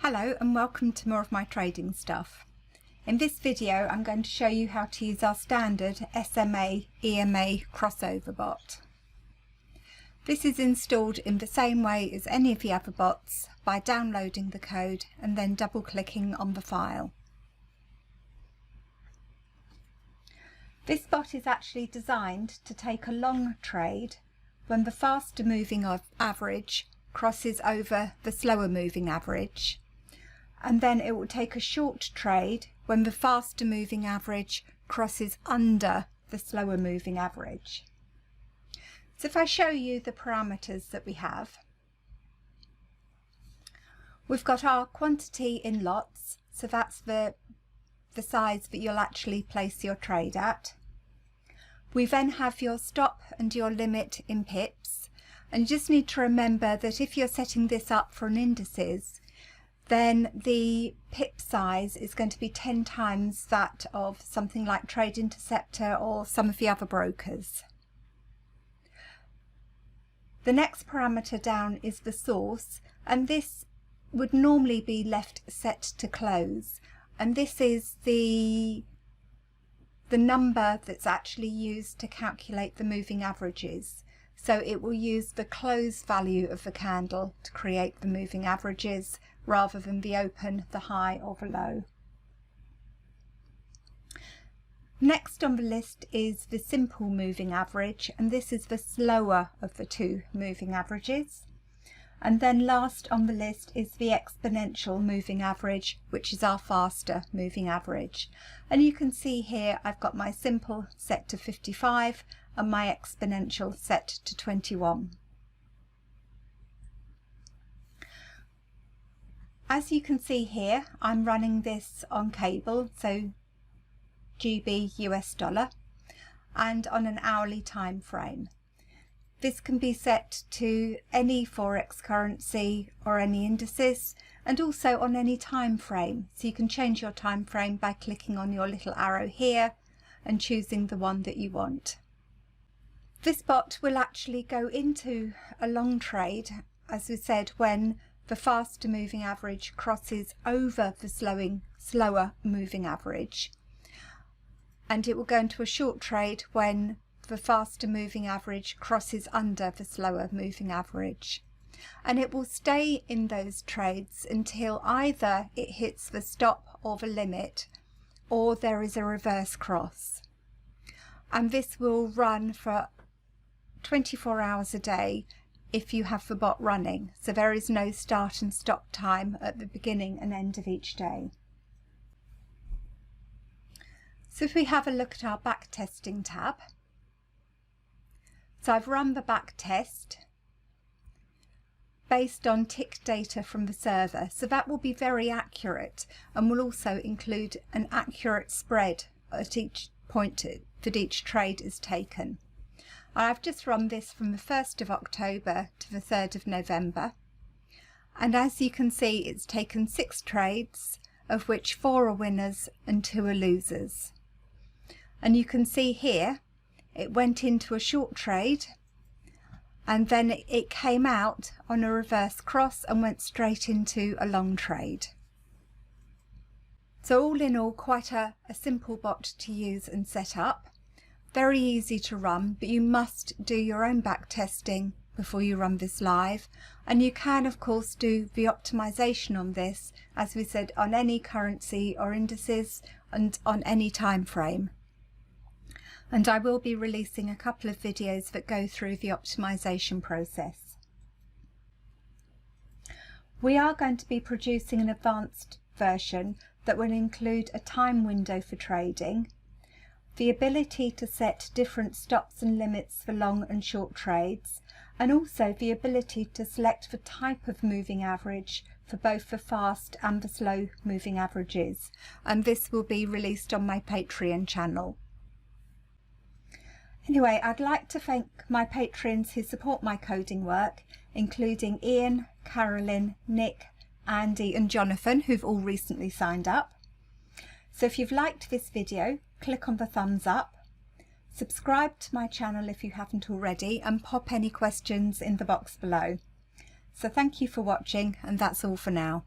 Hello and welcome to more of my trading stuff. In this video I'm going to show you how to use our standard SMA EMA Crossover Bot. This is installed in the same way as any of the other bots by downloading the code and then double clicking on the file. This bot is actually designed to take a long trade when the faster moving average crosses over the slower moving average, and then it will take a short trade when the faster moving average crosses under the slower moving average. So if I show you the parameters that we have, we've got our quantity in lots, so that's the size that you'll actually place your trade at. We then have your stop and your limit in pips, and you just need to remember that if you're setting this up for an indices, then the pip size is going to be 10 times that of something like Trade Interceptor or some of the other brokers. The next parameter down is the source, and this would normally be left set to close, and this is the number that's actually used to calculate the moving averages. So it will use the close value of the candle to create the moving averages rather than the open, the high or the low. Next on the list is the simple moving average, and this is the slower of the two moving averages. And then last on the list is the exponential moving average, which is our faster moving average. And you can see here I've got my simple set to 55 and my exponential set to 21. As you can see here, I'm running this on cable, so GB US dollar, and on an hourly time frame. This can be set to any forex currency or any indices, and also on any time frame. So you can change your time frame by clicking on your little arrow here and choosing the one that you want. This bot will actually go into a long trade, as we said, when the faster moving average crosses over the slower moving average, and it will go into a short trade when the faster moving average crosses under the slower moving average, and it will stay in those trades until either it hits the stop or the limit, or there is a reverse cross. And this will run for 24 hours a day if you have the bot running, so there is no start and stop time at the beginning and end of each day. So if we have a look at our back testing tab, so I've run the back test based on tick data from the server, so that will be very accurate and will also include an accurate spread at each point that each trade is taken. I've just run this from the 1st of October to the 3rd of November, and as you can see it's taken 6 trades, of which 4 are winners and 2 are losers. And you can see here it went into a short trade and then it came out on a reverse cross and went straight into a long trade. So all in all, quite a simple bot to use and set up. Very easy to run, but you must do your own back testing before you run this live, and you can of course do the optimization on this, as we said, on any currency or indices and on any time frame. And I will be releasing a couple of videos that go through the optimization process. We are going to be producing an advanced version that will include a time window for trading, the ability to set different stops and limits for long and short trades, and also the ability to select the type of moving average for both the fast and the slow moving averages. And this will be released on my Patreon channel. Anyway, I'd like to thank my patrons who support my coding work, including Ian, Carolyn, Nick, Andy and Jonathan, who've all recently signed up. So if you've liked this video, click on the thumbs up, subscribe to my channel if you haven't already, and pop any questions in the box below. So thank you for watching, and that's all for now.